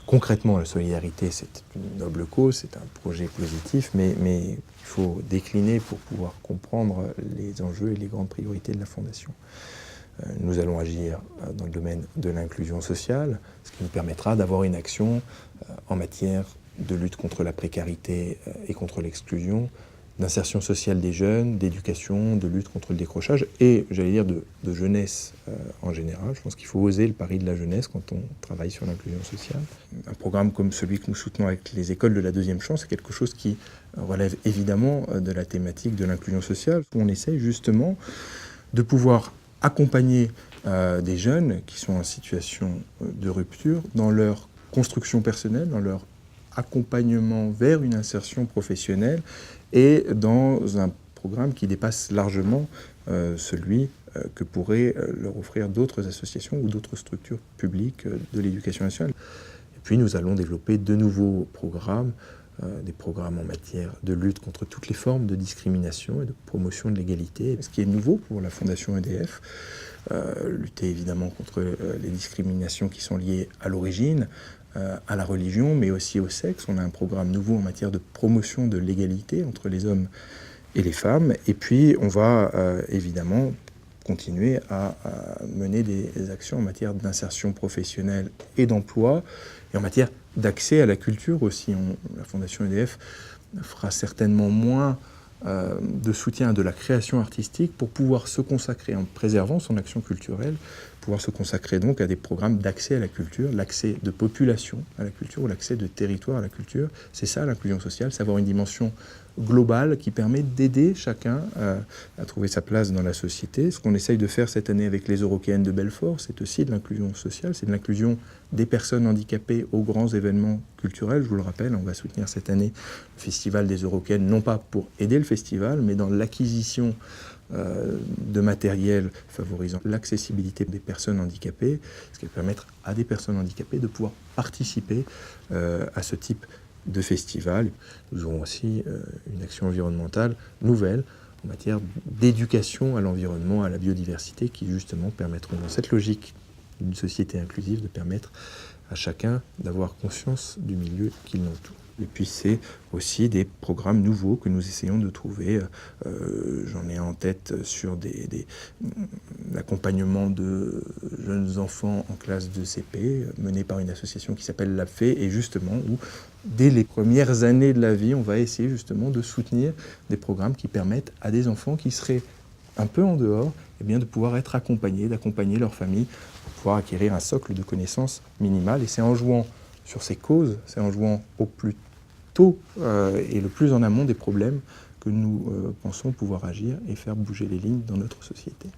Concrètement, la solidarité, c'est une noble cause, c'est un projet positif, mais il faut décliner pour pouvoir comprendre les enjeux et les grandes priorités de la Fondation. Nous allons agir dans le domaine de l'inclusion sociale, ce qui nous permettra d'avoir une action en matière de lutte contre la précarité et contre l'exclusion, d'insertion sociale des jeunes, d'éducation, de lutte contre le décrochage et, j'allais dire, de jeunesse en général. Je pense qu'il faut oser le pari de la jeunesse quand on travaille sur l'inclusion sociale. Un programme comme celui que nous soutenons avec les écoles de la deuxième chance, c'est quelque chose qui relève évidemment de la thématique de l'inclusion sociale, où on essaye justement de pouvoir accompagner des jeunes qui sont en situation de rupture dans leur construction personnelle, dans leur accompagnement vers une insertion professionnelle et dans un programme qui dépasse largement celui que pourraient leur offrir d'autres associations ou d'autres structures publiques de l'éducation nationale. Et puis nous allons développer de nouveaux programmes, des programmes en matière de lutte contre toutes les formes de discrimination et de promotion de l'égalité. Ce qui est nouveau pour la Fondation EDF, lutter évidemment contre les discriminations qui sont liées à l'origine, à la religion, mais aussi au sexe. On a un programme nouveau en matière de promotion de l'égalité entre les hommes et les femmes. Et puis, on va évidemment continuer à mener des actions en matière d'insertion professionnelle et d'emploi, et en matière d'accès à la culture aussi. La Fondation EDF fera certainement moins de soutien de la création artistique pour pouvoir se consacrer, en préservant son action culturelle, pouvoir se consacrer donc à des programmes d'accès à la culture, l'accès de population à la culture ou l'accès de territoire à la culture. C'est ça l'inclusion sociale, c'est avoir une dimension globale qui permet d'aider chacun à trouver sa place dans la société. Ce qu'on essaye de faire cette année avec les Eurockéennes de Belfort, c'est aussi de l'inclusion sociale, c'est de l'inclusion des personnes handicapées aux grands événements culturels. Je vous le rappelle, on va soutenir cette année le Festival des Eurockéennes, non pas pour aider le festival, mais dans l'acquisition de matériel favorisant l'accessibilité des personnes handicapées, ce qui va permettre à des personnes handicapées de pouvoir participer à ce type de festival. Nous aurons aussi une action environnementale nouvelle en matière d'éducation à l'environnement, à la biodiversité, qui justement permettront, dans cette logique d'une société inclusive, de permettre à chacun d'avoir conscience du milieu qui l'entoure. Et puis c'est aussi des programmes nouveaux que nous essayons de trouver. J'en ai en tête sur l'accompagnement de jeunes enfants en classe de CP, mené par une association qui s'appelle l'AFE, et justement où, dès les premières années de la vie, on va essayer justement de soutenir des programmes qui permettent à des enfants qui seraient un peu en dehors, eh bien, de pouvoir être accompagnés, d'accompagner leur famille pour pouvoir acquérir un socle de connaissances minimales. Et c'est en jouant sur ces causes, c'est en jouant au plus tôt et le plus en amont des problèmes que nous pensons pouvoir agir et faire bouger les lignes dans notre société.